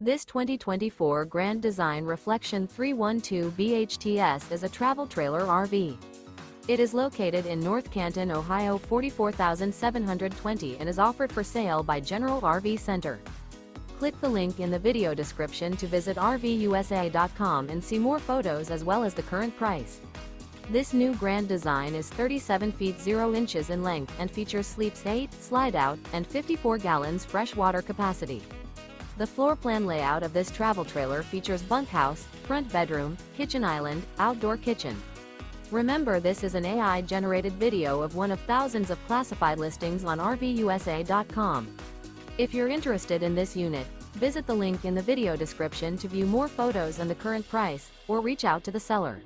This 2024 Grand Design Reflection 312 BHTS is a travel trailer RV. It is located in North Canton, Ohio 44720 and is offered for sale by General RV Center. Click the link in the video description to visit RVUSA.com and see more photos as well as the current price. This new Grand Design is 37 feet 0 inches in length and features sleeps 8, slide-out, and 54 gallons fresh water capacity. The floor plan layout of this travel trailer features bunkhouse, front bedroom, kitchen island, outdoor kitchen. Remember, this is an AI-generated video of one of thousands of classified listings on RVUSA.com. If you're interested in this unit, visit the link in the video description to view more photos and the current price, or reach out to the seller.